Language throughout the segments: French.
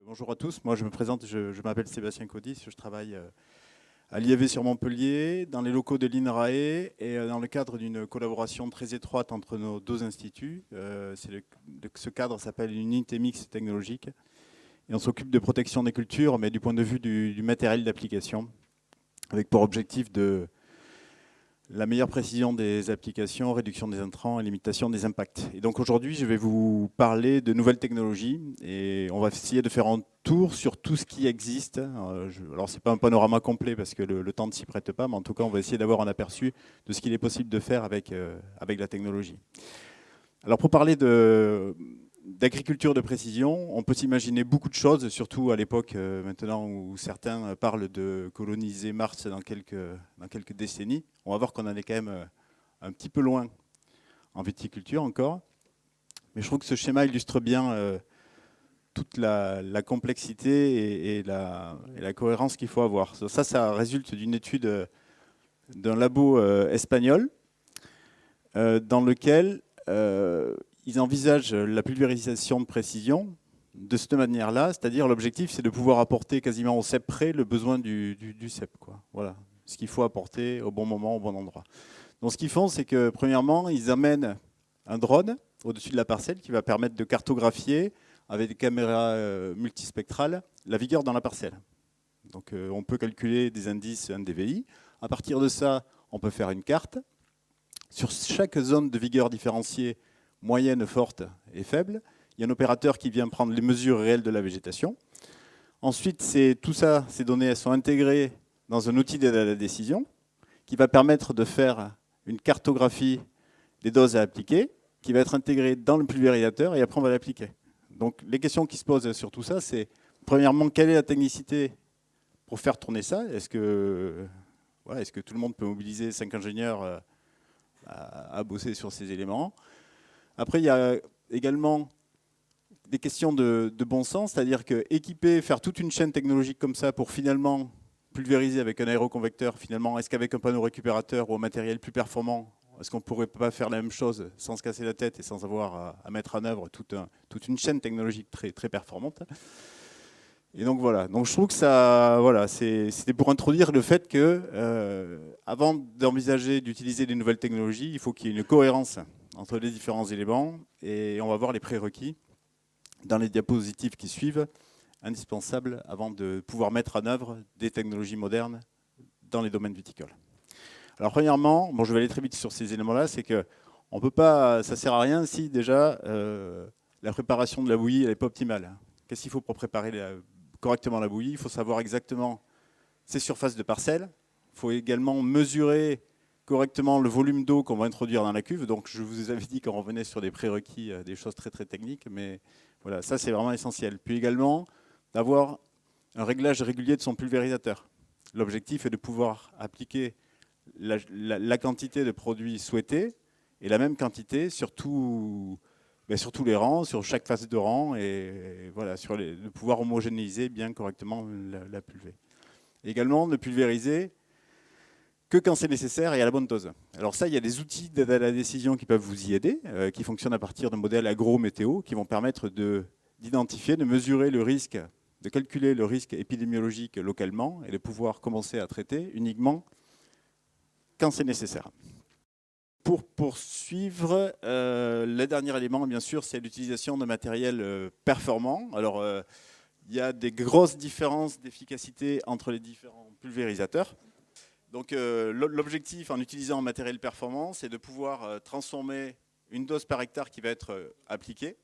Bonjour à tous, moi je me présente, je m'appelle Sébastien Codis, je travaille à l'IAV sur Montpellier, dans les locaux de l'INRAE et dans le cadre d'une collaboration très étroite entre nos deux instituts. Ce cadre s'appelle une unité mixte technologique et on s'occupe de protection des cultures, mais du point de vue du matériel d'application, avec pour objectif de la meilleure précision des applications, réduction des intrants et limitation des impacts. Et donc aujourd'hui, je vais vous parler de nouvelles technologies et on va essayer de faire un tour sur tout ce qui existe. Alors c'est pas un panorama complet parce que le temps ne s'y prête pas, mais en tout cas, on va essayer d'avoir un aperçu de ce qu'il est possible de faire avec la technologie. Alors pour parler d'agriculture de précision, on peut s'imaginer beaucoup de choses, surtout à l'époque maintenant où certains parlent de coloniser Mars dans quelques décennies. On va voir qu'on en est quand même un petit peu loin en viticulture encore. Mais je trouve que ce schéma illustre bien toute la complexité et la cohérence qu'il faut avoir. Ça résulte d'une étude d'un labo espagnol dans lequel ils envisagent la pulvérisation de précision de cette manière-là, c'est-à-dire l'objectif c'est de pouvoir apporter quasiment au cep près le besoin du cep, quoi. Voilà, ce qu'il faut apporter au bon moment, au bon endroit. Donc ce qu'ils font, c'est que premièrement, ils amènent un drone au-dessus de la parcelle qui va permettre de cartographier avec des caméras multispectrales la vigueur dans la parcelle. Donc on peut calculer des indices, un DVI. À partir de ça, on peut faire une carte. Sur chaque zone de vigueur différenciée, moyenne, forte et faible, il y a un opérateur qui vient prendre les mesures réelles de la végétation. Ensuite, tout ça, ces données, elles sont intégrées dans un outil d'aide à la décision qui va permettre de faire une cartographie des doses à appliquer, qui va être intégrée dans le pulvérisateur et après on va l'appliquer. Donc les questions qui se posent sur tout ça, c'est premièrement, quelle est la technicité pour faire tourner ça ? Est-ce que tout le monde peut mobiliser 5 ingénieurs à bosser sur ces éléments ? Après, il y a également des questions de bon sens, c'est-à-dire que équiper, faire toute une chaîne technologique comme ça pour finalement pulvériser avec un aéroconvecteur, finalement, est-ce qu'avec un panneau récupérateur ou un matériel plus performant, est-ce qu'on ne pourrait pas faire la même chose sans se casser la tête et sans avoir à mettre en œuvre toute une chaîne technologique très, très performante ? Et donc voilà. Donc je trouve que ça, voilà, c'était pour introduire le fait que, avant d'envisager d'utiliser des nouvelles technologies, il faut qu'il y ait une cohérence entre les différents éléments. Et on va voir les prérequis dans les diapositives qui suivent, indispensables avant de pouvoir mettre en œuvre des technologies modernes dans les domaines viticoles. Alors premièrement, je vais aller très vite sur ces éléments-là, c'est que on peut pas, ça sert à rien si déjà la préparation de la bouillie n'est pas optimale. Qu'est-ce qu'il faut pour préparer correctement la bouillie ? Il faut savoir exactement ses surfaces de parcelles. Il faut également mesurer correctement le volume d'eau qu'on va introduire dans la cuve. Donc je vous avais dit qu'on revenait sur des prérequis, des choses très très techniques, mais voilà, ça c'est vraiment essentiel. Puis également d'avoir un réglage régulier de son pulvérisateur. L'objectif est de pouvoir appliquer la quantité de produits souhaités et la même quantité sur tous les rangs, sur chaque phase de rang, et voilà, de pouvoir homogénéiser bien correctement la pulvée. Également, de pulvériser que quand c'est nécessaire et à la bonne dose. Alors ça, il y a des outils d'aide à la décision qui peuvent vous y aider, qui fonctionnent à partir d'un modèle agro-météo, qui vont permettre d'identifier, de mesurer le risque, de calculer le risque épidémiologique localement et de pouvoir commencer à traiter uniquement quand c'est nécessaire. Pour poursuivre, le dernier élément, bien sûr, c'est l'utilisation de matériel performant. Alors, il y a des grosses différences d'efficacité entre les différents pulvérisateurs. Donc, l'objectif en utilisant un matériel performant, c'est de pouvoir transformer une dose par hectare qui va être appliquée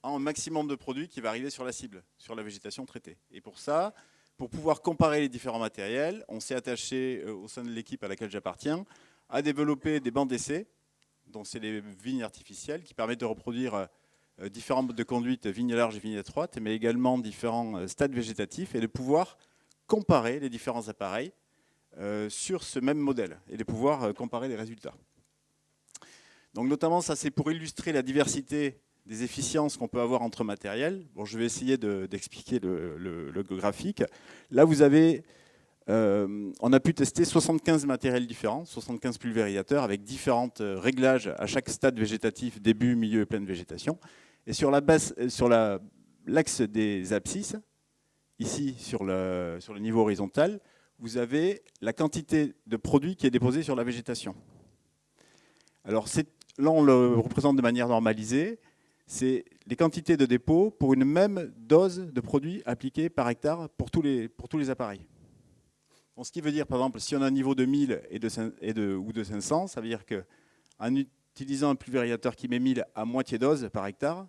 en un maximum de produits qui va arriver sur la cible, sur la végétation traitée. Et pour ça, pour pouvoir comparer les différents matériels, on s'est attaché au sein de l'équipe à laquelle j'appartiens à développer des bancs d'essai, donc c'est les vignes artificielles qui permettent de reproduire différents modes de conduite, vignes larges et vignes étroites, mais également différents stades végétatifs et de pouvoir comparer les différents appareils sur ce même modèle et de pouvoir comparer les résultats. Donc notamment, ça c'est pour illustrer la diversité des efficiences qu'on peut avoir entre matériels. Bon, je vais essayer d'expliquer le graphique. Là, vous avez on a pu tester 75 matériels différents, 75 pulvérisateurs avec différents réglages à chaque stade végétatif, début, milieu et pleine végétation. Et sur la l'axe des abscisses, ici sur le niveau horizontal, vous avez la quantité de produit qui est déposée sur la végétation. Alors là, on le représente de manière normalisée. C'est les quantités de dépôt pour une même dose de produit appliquée par hectare pour tous les appareils. Donc, ce qui veut dire, par exemple, si on a un niveau de 1000 ou de 500, ça veut dire qu'en utilisant un pulvérisateur qui met 1000 à moitié dose par hectare,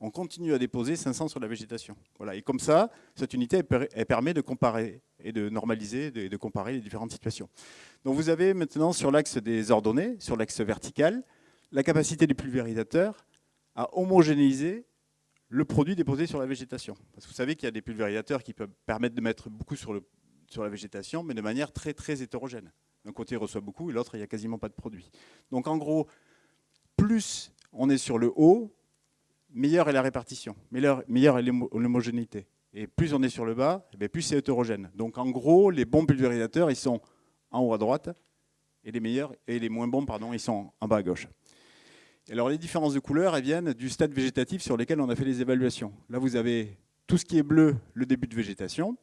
on continue à déposer 500 sur la végétation. Voilà. Et comme ça, cette unité elle permet de comparer et de normaliser, de comparer les différentes situations. Donc vous avez maintenant sur l'axe des ordonnées, sur l'axe vertical, la capacité du pulvérisateurs à homogénéiser le produit déposé sur la végétation. Parce que vous savez qu'il y a des pulvérisateurs qui peuvent permettre de mettre beaucoup sur la végétation, mais de manière très, très hétérogène. D'un côté, il reçoit beaucoup, et l'autre, il n'y a quasiment pas de produit. Donc en plus on est sur le haut, meilleure est la répartition, meilleure est l'homogénéité. Et plus on est sur le bas, plus c'est hétérogène. Donc en gros, les bons pulvérisateurs, ils sont en haut à droite, et les moins bons, ils sont en bas à gauche. Alors les différences de couleurs, elles viennent du stade végétatif sur lequel on a fait les évaluations. Là, vous avez tout ce qui est bleu, le début de végétation.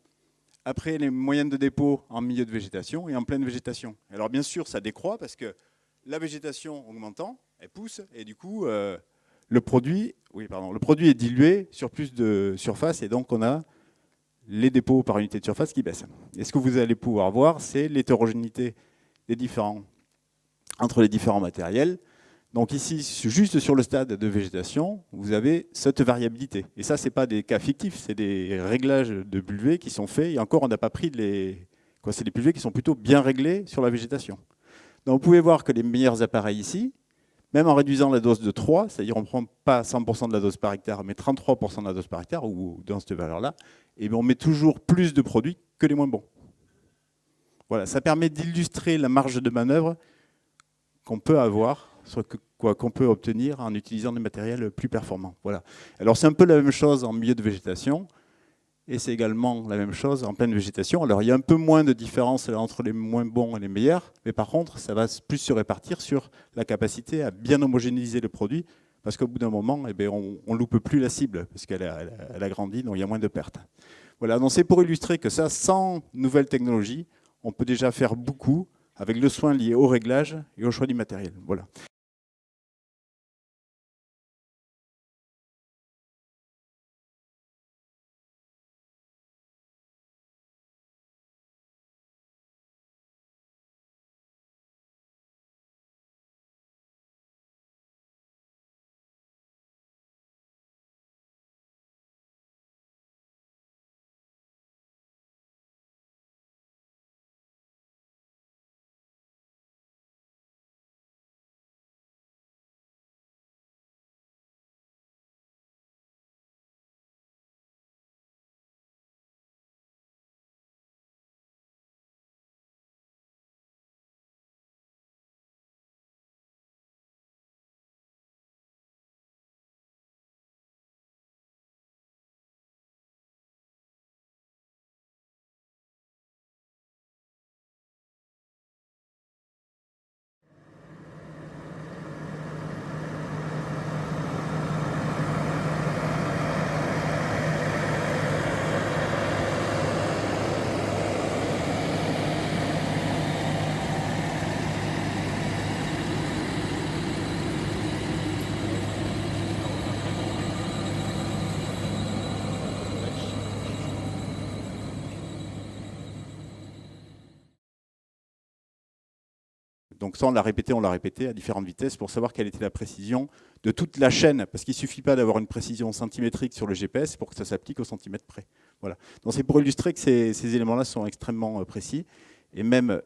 Après, les moyennes de dépôt en milieu de végétation et en pleine végétation. Alors bien sûr, ça décroît parce que la végétation augmentant, elle pousse, et du coup, le produit est dilué sur plus de surface, et donc on a les dépôts par unité de surface qui baissent. Et ce que vous allez pouvoir voir, c'est l'hétérogénéité entre les différents matériels. Donc ici, juste sur le stade de végétation, vous avez cette variabilité. Et ça, ce n'est pas des cas fictifs, c'est des réglages de pulvées qui sont faits. Et encore, on n'a pas pris c'est des pulvées qui sont plutôt bien réglées sur la végétation. Donc vous pouvez voir que les meilleurs appareils ici, même en réduisant la dose de 3, c'est-à-dire on ne prend pas 100% de la dose par hectare, mais 33% de la dose par hectare, ou dans cette valeur-là, et on met toujours plus de produits que les moins bons. Voilà, ça permet d'illustrer la marge de manœuvre qu'on peut avoir, qu'on peut obtenir en utilisant des matériels plus performants. Voilà. Alors c'est un peu la même chose en milieu de végétation, et c'est également la même chose en pleine végétation. Alors il y a un peu moins de différence entre les moins bons et les meilleurs, mais par contre ça va plus se répartir sur la capacité à bien homogénéiser le produit, parce qu'au bout d'un moment, on ne loupe plus la cible, parce qu'elle a grandi, donc il y a moins de pertes. Voilà, donc c'est pour illustrer que ça, sans nouvelles technologies, on peut déjà faire beaucoup avec le soin lié au réglage et au choix du matériel. Voilà. Donc ça, on l'a répété à différentes vitesses pour savoir quelle était la précision de toute la chaîne, parce qu'il ne suffit pas d'avoir une précision centimétrique sur le GPS pour que ça s'applique au centimètre près. Voilà. Donc c'est pour illustrer que ces éléments-là sont extrêmement précis, et même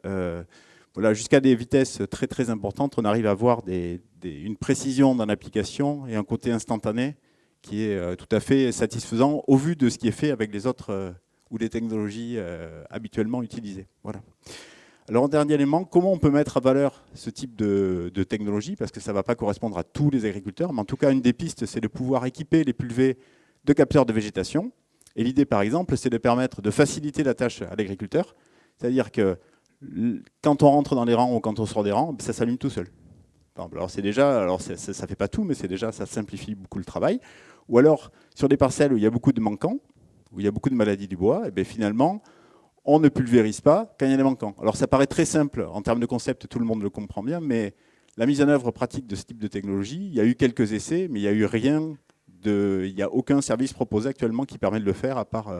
jusqu'à des vitesses très très importantes, on arrive à avoir une précision dans l'application et un côté instantané qui est tout à fait satisfaisant au vu de ce qui est fait avec les autres ou les technologies habituellement utilisées. Voilà. Alors, en dernier élément, comment on peut mettre à valeur ce type de technologie, parce que ça ne va pas correspondre à tous les agriculteurs, mais en tout cas, une des pistes, c'est de pouvoir équiper les pulvées de capteurs de végétation. Et l'idée, par exemple, c'est de permettre de faciliter la tâche à l'agriculteur, c'est-à-dire que quand on rentre dans les rangs ou quand on sort des rangs, ça s'allume tout seul. Alors ça ne fait pas tout, mais ça simplifie beaucoup le travail. Ou alors, sur des parcelles où il y a beaucoup de manquants, où il y a beaucoup de maladies du bois, et bien finalement, on ne pulvérise pas quand il y a des manquants. Alors ça paraît très simple, en termes de concept, tout le monde le comprend bien, mais la mise en œuvre pratique de ce type de technologie, il y a eu quelques essais, mais il n'y a eu rien, il n'y a aucun service proposé actuellement qui permet de le faire, à part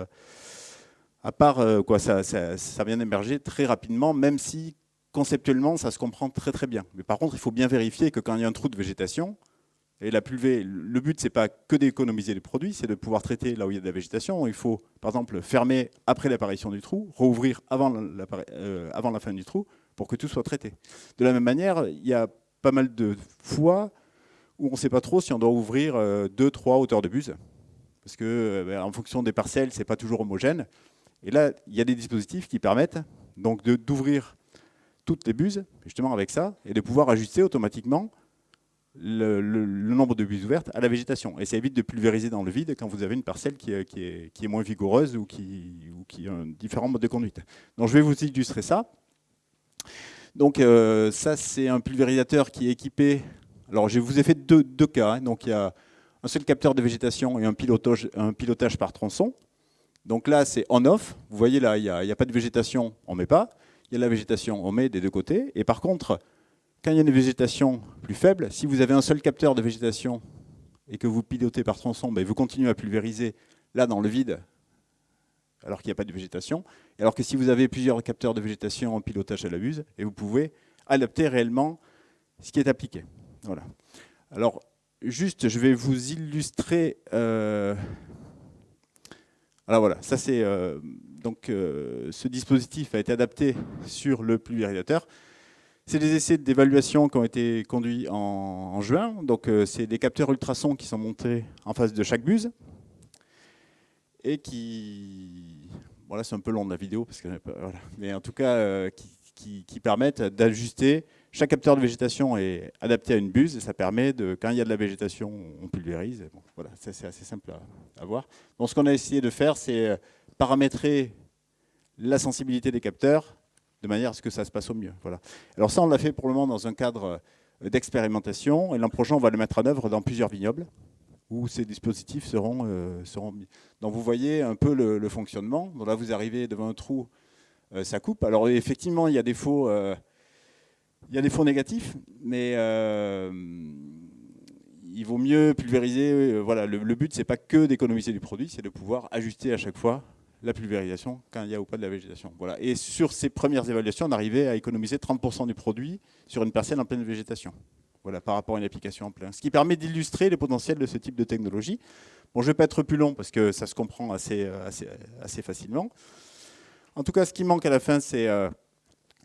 quoi, ça vient d'émerger très rapidement, même si conceptuellement, ça se comprend très très bien. Mais par contre, il faut bien vérifier que quand il y a un trou de végétation, et la pulvée, le but, c'est pas que d'économiser les produits, c'est de pouvoir traiter là où il y a de la végétation. Il faut, par exemple, fermer après l'apparition du trou, rouvrir avant la fin du trou, pour que tout soit traité. De la même manière, il y a pas mal de fois où on ne sait pas trop si on doit ouvrir 2, 3 hauteurs de buse, parce que en fonction des parcelles, c'est pas toujours homogène. Et là, il y a des dispositifs qui permettent donc d'ouvrir toutes les buses, justement avec ça, et de pouvoir ajuster automatiquement le nombre de buses ouvertes à la végétation. Et ça évite de pulvériser dans le vide quand vous avez une parcelle qui est moins vigoureuse ou qui a un différent mode de conduite. Donc je vais vous illustrer ça. Donc ça, c'est un pulvérisateur qui est équipé. Alors je vous ai fait deux cas. Hein. Donc il y a un seul capteur de végétation et un pilotage par tronçon. Donc là, c'est on-off. Vous voyez là, il n'y a pas de végétation, on ne met pas. Il y a de la végétation, on met des deux côtés. Et par contre, quand il y a une végétation plus faible, si vous avez un seul capteur de végétation et que vous pilotez par tronçon, ben vous continuez à pulvériser là dans le vide, alors qu'il n'y a pas de végétation. Et alors que si vous avez plusieurs capteurs de végétation en pilotage à la buse, et vous pouvez adapter réellement ce qui est appliqué. Voilà. Alors, juste, je vais vous illustrer. Alors voilà, ça c'est ce dispositif a été adapté sur le pulvérisateur. C'est des essais d'évaluation qui ont été conduits en juin. Donc c'est des capteurs ultrasons qui sont montés en face de chaque buse et qui, voilà, c'est un peu long de la vidéo parce que voilà, mais en tout cas qui permettent d'ajuster. Chaque capteur de végétation est adapté à une buse et ça permet de, quand il y a de la végétation, on pulvérise. Bon, voilà, ça c'est assez simple à voir. Donc ce qu'on a essayé de faire, c'est paramétrer la sensibilité des capteurs de manière à ce que ça se passe au mieux. Voilà. Alors ça, on l'a fait pour le moment dans un cadre d'expérimentation et l'an prochain, on va le mettre en œuvre dans plusieurs vignobles où ces dispositifs seront mis. Donc vous voyez un peu le fonctionnement. Donc là, vous arrivez devant un trou, ça coupe. Alors effectivement, il y a des faux négatifs, mais il vaut mieux pulvériser. Voilà, le but, c'est pas que d'économiser du produit, c'est de pouvoir ajuster à chaque fois la pulvérisation quand il y a ou pas de la végétation. Voilà. Et sur ces premières évaluations, on arrivait à économiser 30% du produit sur une parcelle en pleine végétation. Voilà, par rapport à une application en plein. Ce qui permet d'illustrer les potentiels de ce type de technologie. Bon, je ne vais pas être plus long parce que ça se comprend assez facilement. En tout cas, ce qui manque à la fin, c'est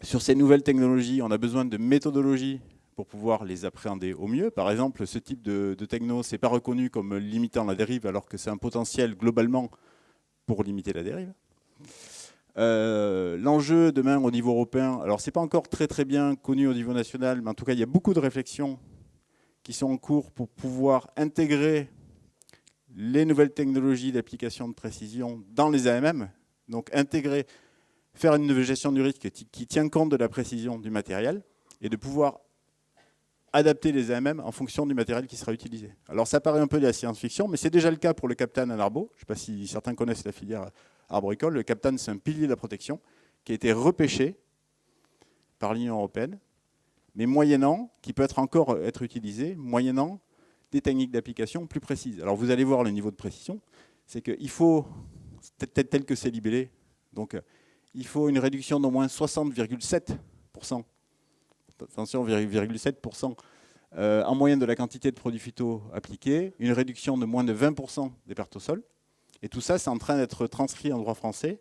sur ces nouvelles technologies, on a besoin de méthodologies pour pouvoir les appréhender au mieux. Par exemple, ce type de techno, ce n'est pas reconnu comme limitant la dérive alors que c'est un potentiel globalement pour limiter la dérive. L'enjeu demain au niveau européen, alors c'est pas encore très bien connu au niveau national, mais en tout cas il y a beaucoup de réflexions qui sont en cours pour pouvoir intégrer les nouvelles technologies d'application de précision dans les AMM, donc faire une gestion du risque qui tient compte de la précision du matériel et de pouvoir adapter les AMM en fonction du matériel qui sera utilisé. Alors ça paraît un peu de la science-fiction, mais c'est déjà le cas pour le Captane à l'arbo. Je ne sais pas si certains connaissent la filière arboricole. Le Captane, c'est un pilier de la protection qui a été repêché par l'Union européenne, mais moyennant, qui peut encore être utilisé, moyennant des techniques d'application plus précises. Alors vous allez voir le niveau de précision, c'est qu'il faut, tel que c'est libellé, donc il faut une réduction d'au moins 60,7%. Attention, 0,7% en moyenne de la quantité de produits phyto appliqués, une réduction de moins de 20% des pertes au sol. Et tout ça, c'est en train d'être transcrit en droit français,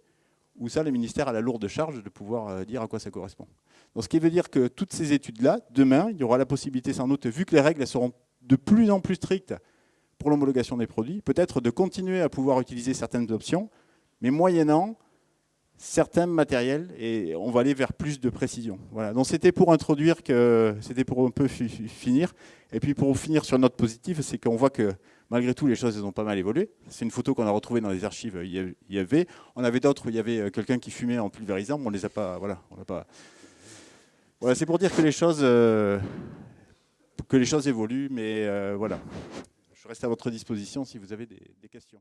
où ça, le ministère a la lourde charge de pouvoir dire à quoi ça correspond. Donc, ce qui veut dire que toutes ces études-là, demain, il y aura la possibilité sans doute, vu que les règles elles seront de plus en plus strictes pour l'homologation des produits, peut-être de continuer à pouvoir utiliser certaines options, mais moyennant certains matériels, et on va aller vers plus de précision. Voilà. Donc c'était pour introduire, c'était pour un peu finir. Et puis pour finir sur une note positive, c'est qu'on voit que malgré tout, les choses ont pas mal évolué. C'est une photo qu'on a retrouvée dans les archives IFV. On avait d'autres où il y avait quelqu'un qui fumait en pulvérisant, mais on les a pas. Voilà, on n'a pas. Voilà, c'est pour dire que les choses évoluent, mais voilà. reste à votre disposition si vous avez des questions.